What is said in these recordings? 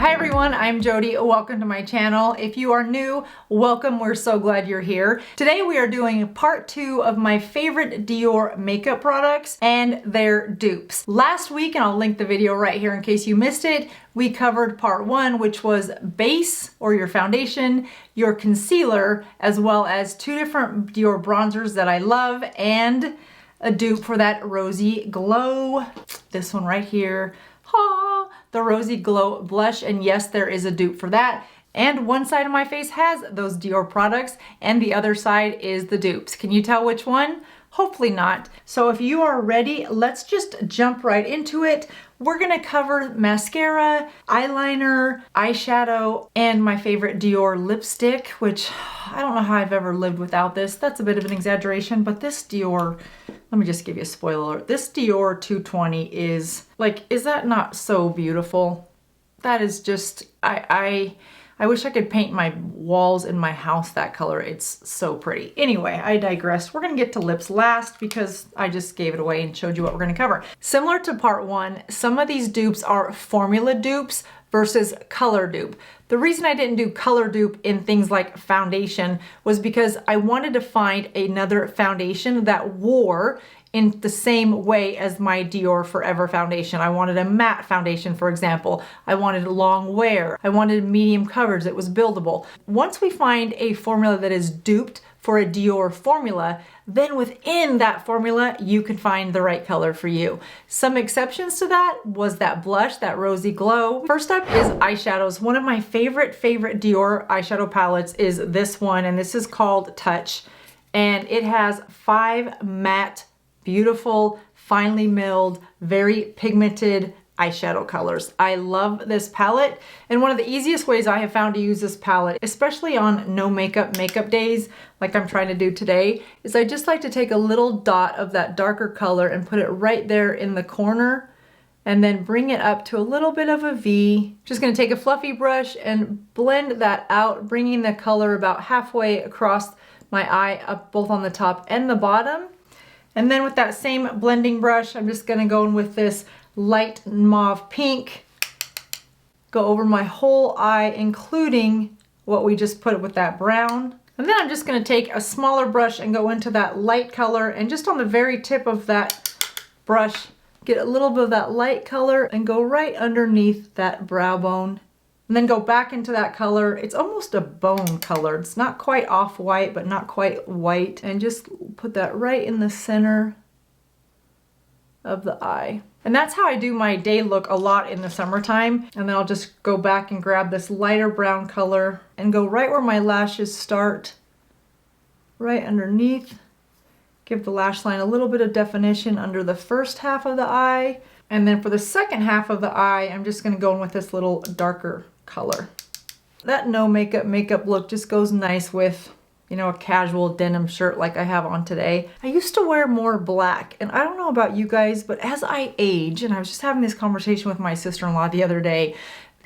Hi everyone, I'm Jodi. Welcome to my channel. If you are new, welcome. We're so glad you're here. Today we are doing part 2 of my favorite Dior makeup products and their dupes. Last week, and I'll link the video right here in case you missed it, we covered part 1, which was base or your foundation, your concealer, as well as 2 different Dior bronzers that I love and a dupe for that rosy glow. This one right here. The Rosy Glow blush, and yes, there is a dupe for that. And one side of my face has those Dior products and the other side is the dupes. Can you tell which one? Hopefully not. So if you are ready, let's just jump right into it. We're gonna cover mascara, eyeliner, eyeshadow, and my favorite Dior lipstick, which I don't know how I've ever lived without this. That's a bit of an exaggeration, but this Dior, let me just give you a spoiler alert. This Dior 220 is, like, is that not so beautiful? That is just, I wish I could paint my walls in my house that color. It's so pretty. Anyway, I digress. We're gonna get to lips last because I just gave it away and showed you what we're gonna cover. Similar to part 1, some of these dupes are formula dupes versus color dupe. The reason I didn't do color dupe in things like foundation was because I wanted to find another foundation that wore in the same way as my Dior Forever foundation. I wanted a matte foundation, for example. I wanted long wear. I wanted medium coverage that was buildable. Once we find a formula that is duped for a Dior formula, then within that formula, you can find the right color for you. Some exceptions to that was that blush, that Rosy Glow. First up is eyeshadows. One of my favorite Dior eyeshadow palettes is this one, and this is called Touch. And it has 5 matte, beautiful, finely milled, very pigmented eyeshadow colors. I love this palette, and one of the easiest ways I have found to use this palette, especially on no makeup days like I'm trying to do today, is I just like to take a little dot of that darker color and put it right there in the corner and then bring it up to a little bit of a V. Just gonna take a fluffy brush and blend that out, bringing the color about halfway across my eye, up both on the top and the bottom. And then with that same blending brush, I'm just gonna go in with this light mauve pink, go over my whole eye, including what we just put with that brown. And then I'm just gonna take a smaller brush and go into that light color, and just on the very tip of that brush, get a little bit of that light color and go right underneath that brow bone. And then go back into that color. It's almost a bone color. It's not quite off-white, but not quite white. And just put that right in the center of the eye. And that's how I do my day look a lot in the summertime. And then I'll just go back and grab this lighter brown color and go right where my lashes start, right underneath. Give the lash line a little bit of definition under the first half of the eye. And then for the second half of the eye, I'm just gonna go in with this little darker color. That no makeup look just goes nice with, you know, a casual denim shirt like I have on today. I used to wear more black, and I don't know about you guys, but as I age, and I was just having this conversation with my sister-in-law the other day,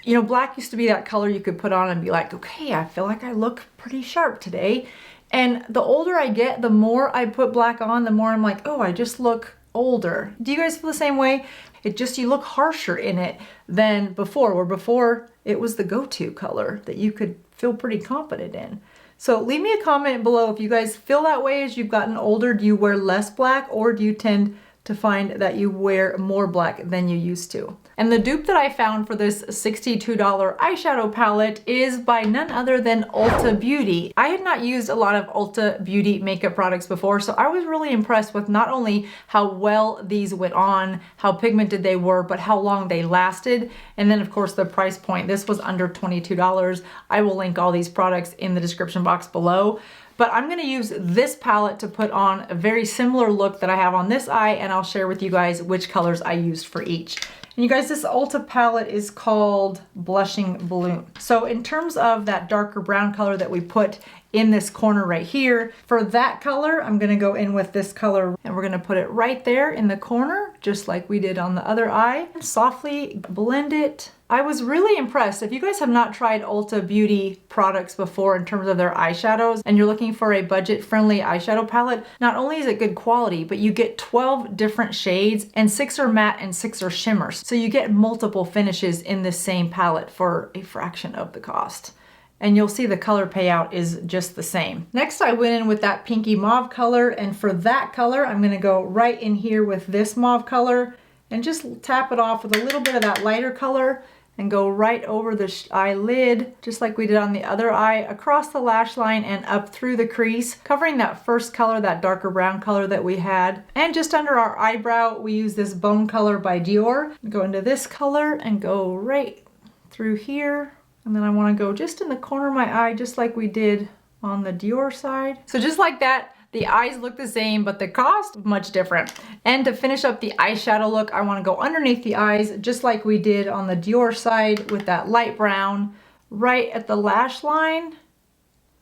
you know, black used to be that color you could put on and be like, okay, I feel like I look pretty sharp today. And the older I get, the more I put black on, the more I'm like, oh, I just look older. Do you guys feel the same way? It just, you look harsher in it than before, where before it was the go-to color that you could feel pretty confident in. So leave me a comment below if you guys feel that way as you've gotten older. Do you wear less black, or do you tend to find that you wear more black than you used to? And the dupe that I found for this $62 eyeshadow palette is by none other than Ulta Beauty. I had not used a lot of Ulta Beauty makeup products before, so I was really impressed with not only how well these went on, how pigmented they were, but how long they lasted. And then of course the price point. This was under $22. I will link all these products in the description box below. But I'm gonna use this palette to put on a very similar look that I have on this eye, and I'll share with you guys which colors I used for each. And you guys, this Ulta palette is called Blushing Balloon. So in terms of that darker brown color that we put in this corner right here, for that color, I'm gonna go in with this color, and we're gonna put it right there in the corner, just like we did on the other eye. Softly blend it I was really impressed. If you guys have not tried Ulta Beauty products before in terms of their eyeshadows and you're looking for a budget-friendly eyeshadow palette, not only is it good quality, but you get 12 different shades and 6 are matte and 6 are shimmers. So you get multiple finishes in this same palette for a fraction of the cost. And you'll see the color payout is just the same. Next, I went in with that pinky mauve color, and for that color, I'm gonna go right in here with this mauve color and just tap it off with a little bit of that lighter color and go right over the eyelid, just like we did on the other eye, across the lash line and up through the crease, covering that first color, that darker brown color that we had. And just under our eyebrow, we use this Bone Color by Dior. Go into this color and go right through here. And then I wanna go just in the corner of my eye, just like we did on the Dior side. So just like that, the eyes look the same, but the cost much different. And to finish up the eyeshadow look, I want to go underneath the eyes, just like we did on the Dior side with that light brown, right at the lash line,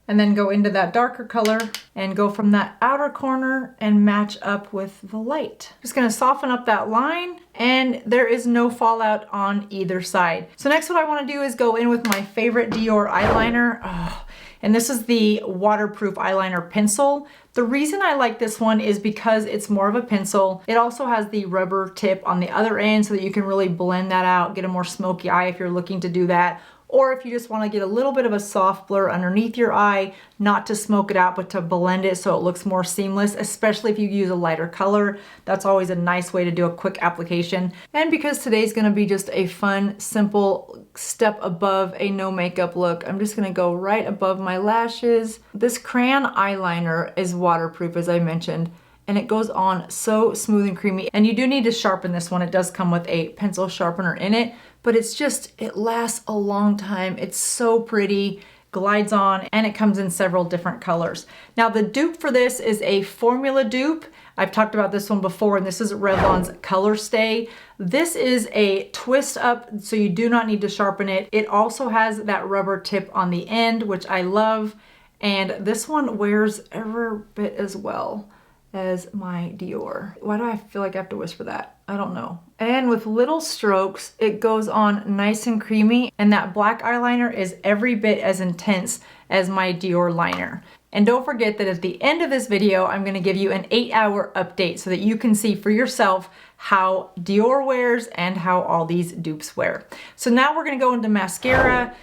and then go into that darker color and go from that outer corner and match up with the light. Just gonna soften up that line, and there is no fallout on either side. So next what I want to do is go in with my favorite Dior eyeliner. And this is the waterproof eyeliner pencil. The reason I like this one is because it's more of a pencil. It also has the rubber tip on the other end so that you can really blend that out, get a more smoky eye if you're looking to do that. Or if you just want to get a little bit of a soft blur underneath your eye, not to smoke it out, but to blend it so it looks more seamless, especially if you use a lighter color. That's always a nice way to do a quick application. And because today's going to be just a fun, simple step above a no makeup look, I'm just going to go right above my lashes. This crayon eyeliner is waterproof, as I mentioned, and it goes on so smooth and creamy. And you do need to sharpen this one. It does come with a pencil sharpener in it, but it lasts a long time. It's so pretty, glides on, and it comes in several different colors. Now the dupe for this is a formula dupe. I've talked about this one before, and this is Revlon's Color Stay. This is a twist up, so you do not need to sharpen it. It also has that rubber tip on the end, which I love. And this one wears every bit as well as my Dior. Why do I feel like I have to whisper that? I don't know. And with little strokes, it goes on nice and creamy, and that black eyeliner is every bit as intense as my Dior liner. And don't forget that at the end of this video, I'm gonna give you an 8-hour update so that you can see for yourself how Dior wears and how all these dupes wear. So now we're gonna go into mascara.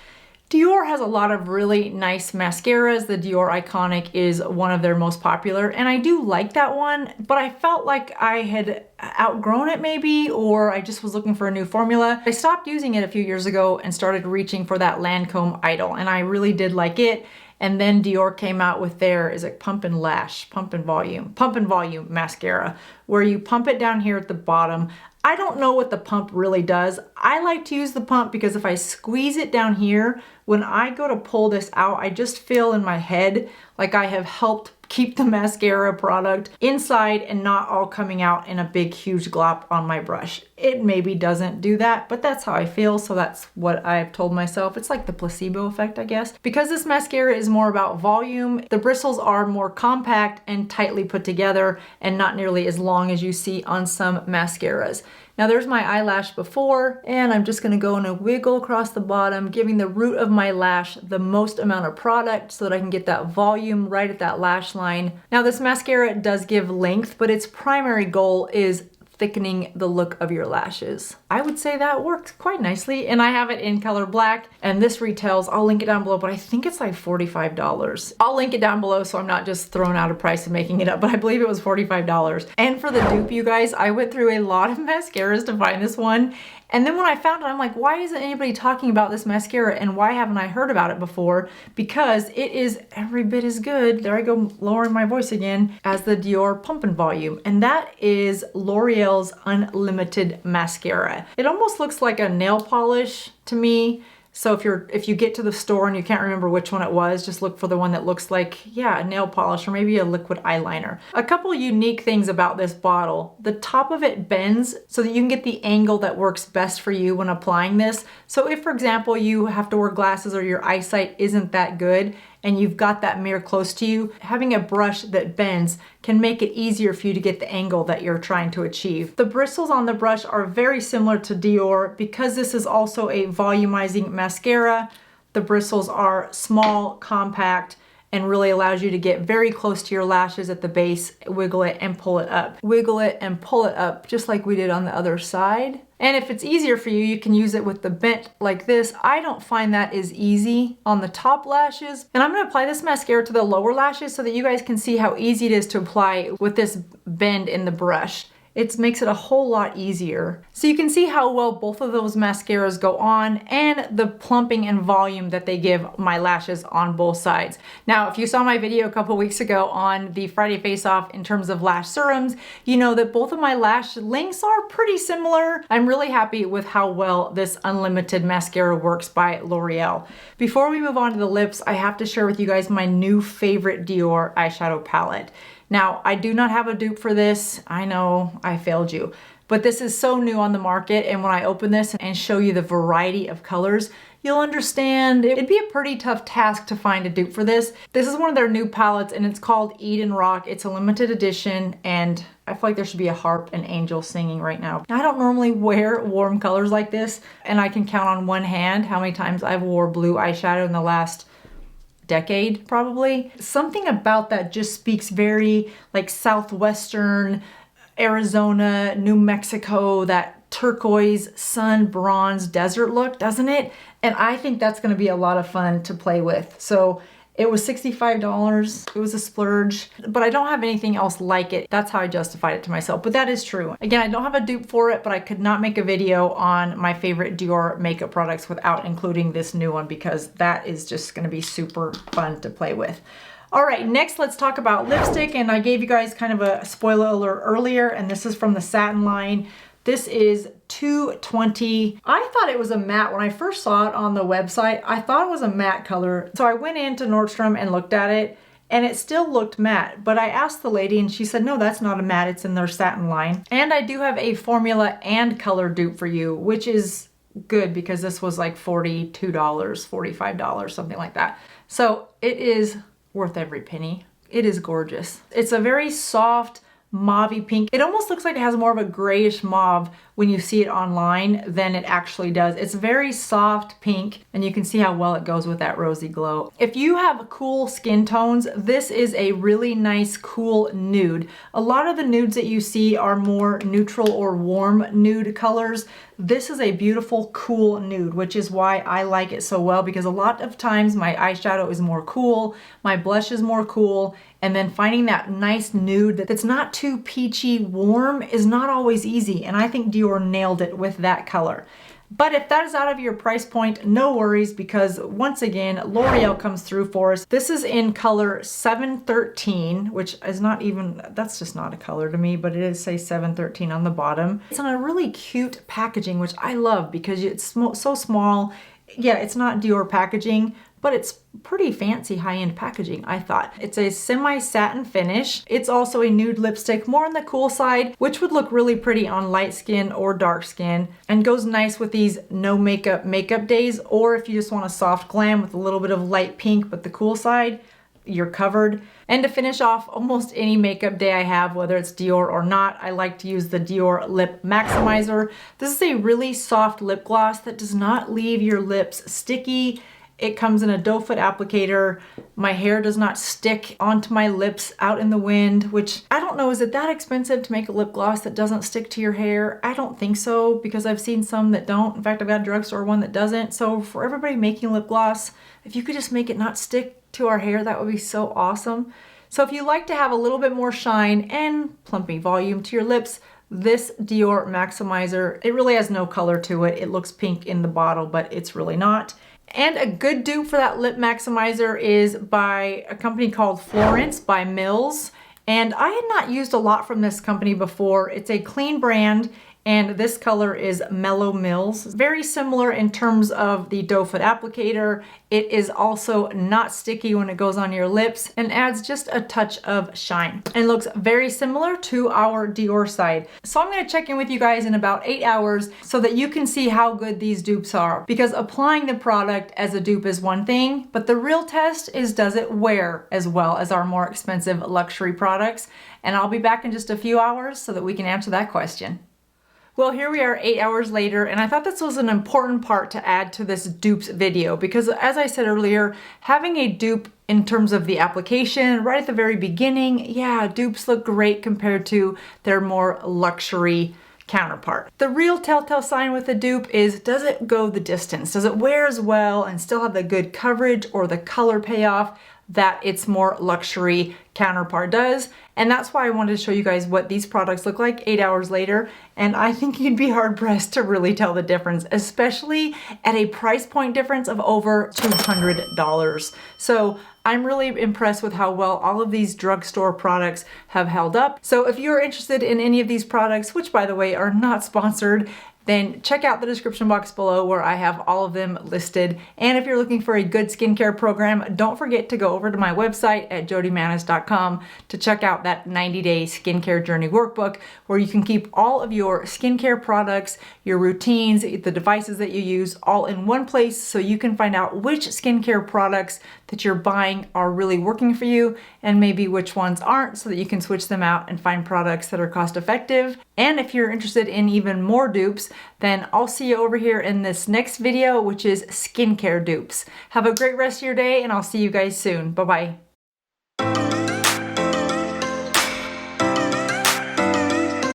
Dior has a lot of really nice mascaras. The Dior Iconic is one of their most popular, and I do like that one, but I felt like I had outgrown it maybe, or I just was looking for a new formula. I stopped using it a few years ago and started reaching for that Lancome Idol, and I really did like it. And then Dior came out with their, is it Pump and Volume mascara, where you pump it down here at the bottom. I don't know what the pump really does. I like to use the pump because if I squeeze it down here, when I go to pull this out, I just feel in my head like I have helped keep the mascara product inside and not all coming out in a big huge glop on my brush. It maybe doesn't do that, but that's how I feel, so that's what I've told myself. It's like the placebo effect, I guess. Because this mascara is more about volume, the bristles are more compact and tightly put together and not nearly as long as you see on some mascaras. Now there's my eyelash before, and I'm just gonna go in a wiggle across the bottom, giving the root of my lash the most amount of product so that I can get that volume right at that lash line. Now this mascara does give length, but its primary goal is thickening the look of your lashes. I would say that works quite nicely, and I have it in color black, and this retails, I'll link it down below, but I think it's like $45. I'll link it down below so I'm not just throwing out a price and making it up, but I believe it was $45. And for the dupe, you guys, I went through a lot of mascaras to find this one, and then when I found it, I'm like, why isn't anybody talking about this mascara, and why haven't I heard about it before? Because it is every bit as good, there I go lowering my voice again, as the Dior Pump and Volume, and that is L'Oreal's Unlimited Mascara. It almost looks like a nail polish to me. So if you get to the store and you can't remember which one it was, just look for the one that looks like, yeah, a nail polish or maybe a liquid eyeliner. A couple unique things about this bottle. The top of it bends so that you can get the angle that works best for you when applying this. So if, for example, you have to wear glasses or your eyesight isn't that good, and you've got that mirror close to you, having a brush that bends can make it easier for you to get the angle that you're trying to achieve. The bristles on the brush are very similar to Dior. Because this is also a volumizing mascara, the bristles are small, compact, and really allows you to get very close to your lashes at the base, wiggle it and pull it up. Wiggle it and pull it up, just like we did on the other side. And if it's easier for you, you can use it with the bent like this. I don't find that is easy on the top lashes. And I'm gonna apply this mascara to the lower lashes so that you guys can see how easy it is to apply with this bend in the brush. It makes it a whole lot easier. So you can see how well both of those mascaras go on and the plumping and volume that they give my lashes on both sides. Now, if you saw my video a couple weeks ago on the Friday Face Off in terms of lash serums, you know that both of my lash lengths are pretty similar. I'm really happy with how well this Unlimited mascara works by L'Oreal. Before we move on to the lips, I have to share with you guys my new favorite Dior eyeshadow palette. Now, I do not have a dupe for this. I know I failed you, but this is so new on the market, and when I open this and show you the variety of colors, you'll understand it'd be a pretty tough task to find a dupe for this. This is one of their new palettes, and it's called Eden Rock. It's a limited edition, and I feel like there should be a harp and angel singing right now. I don't normally wear warm colors like this, and I can count on one hand how many times I've wore blue eyeshadow in the last decade, probably. Something about that just speaks very like Southwestern, Arizona, New Mexico, that turquoise, sun, bronze, desert look, doesn't it? And I think that's gonna be a lot of fun to play with. So it was $65. It was a splurge, but I don't have anything else like it. That's how I justified it to myself, but that is true. Again, I don't have a dupe for it, but I could not make a video on my favorite Dior makeup products without including this new one because that is just gonna be super fun to play with. All right, next let's talk about lipstick, and I gave you guys kind of a spoiler alert earlier, and this is from the Satin line. This is $2.20. I thought it was a matte. When I first saw it on the website, I thought it was a matte color. So I went into Nordstrom and looked at it, and it still looked matte. But I asked the lady and she said, no, that's not a matte, it's in their Satin line. And I do have a formula and color dupe for you, which is good because this was like $42, $45, something like that. So it is worth every penny. It is gorgeous. It's a very soft, mauvey pink. It almost looks like it has more of a grayish mauve when you see it online than it actually does. It's very soft pink, and you can see how well it goes with that rosy glow. If you have cool skin tones, this is a really nice cool nude. A lot of the nudes that you see are more neutral or warm nude colors. This is a beautiful cool nude, which is why I like it so well, because a lot of times my eyeshadow is more cool, my blush is more cool, and then finding that nice nude that's not too peachy warm is not always easy, and I think Dior nailed it with that color. But if that is out of your price point, no worries, because once again, L'Oreal comes through for us. This is in color 713, which is not even, that's just not a color to me, but it is say 713 on the bottom. It's on a really cute packaging, which I love because it's so small. Yeah, it's not Dior packaging, but it's pretty fancy high-end packaging, I thought. It's a semi-satin finish. It's also a nude lipstick, more on the cool side, which would look really pretty on light skin or dark skin, and goes nice with these no makeup days, or if you just want a soft glam with a little bit of light pink, but the cool side, you're covered. And to finish off almost any makeup day I have, whether it's Dior or not, I like to use the Dior Lip Maximizer. This is a really soft lip gloss that does not leave your lips sticky. It comes in a doe foot applicator. My hair does not stick onto my lips out in the wind, which I don't know, is it that expensive to make a lip gloss that doesn't stick to your hair? I don't think so, because I've seen some that don't. In fact, I've got a drugstore one that doesn't. So for everybody making lip gloss, if you could just make it not stick to our hair, that would be so awesome. So if you like to have a little bit more shine and plumping volume to your lips, this Dior Maximizer, it really has no color to it. It looks pink in the bottle, but it's really not. And a good dupe for that Lip Maximizer is by a company called Florence by Mills. And I had not used a lot from this company before. It's a clean brand, and this color is Mellow Mills. Very similar in terms of the doe foot applicator. It is also not sticky when it goes on your lips and adds just a touch of shine and looks very similar to our Dior side. So I'm going to check in with you guys in about 8 hours so that you can see how good these dupes are, because applying the product as a dupe is one thing, but the real test is, does it wear as well as our more expensive luxury products? And I'll be back in just a few hours so that we can answer that question. Well, here we are 8 hours later, and I thought this was an important part to add to this dupes video because, as I said earlier, having a dupe in terms of the application right at the very beginning, yeah, dupes look great compared to their more luxury counterpart. The real telltale sign with a dupe is, does it go the distance? Does it wear as well and still have the good coverage or the color payoff that its more luxury counterpart does? And that's why I wanted to show you guys what these products look like 8 hours later. And I think you'd be hard pressed to really tell the difference, especially at a price point difference of over $200. So I'm really impressed with how well all of these drugstore products have held up. So if you're interested in any of these products, which by the way are not sponsored, then check out the description box below where I have all of them listed. And if you're looking for a good skincare program, don't forget to go over to my website at JODIMANNES.com to check out that 90-day skincare journey workbook where you can keep all of your skincare products, your routines, the devices that you use all in one place so you can find out which skincare products that you're buying are really working for you and maybe which ones aren't, so that you can switch them out and find products that are cost effective. And if you're interested in even more dupes, then I'll see you over here in this next video, which is skincare dupes. Have a great rest of your day, and I'll see you guys soon. Bye-bye.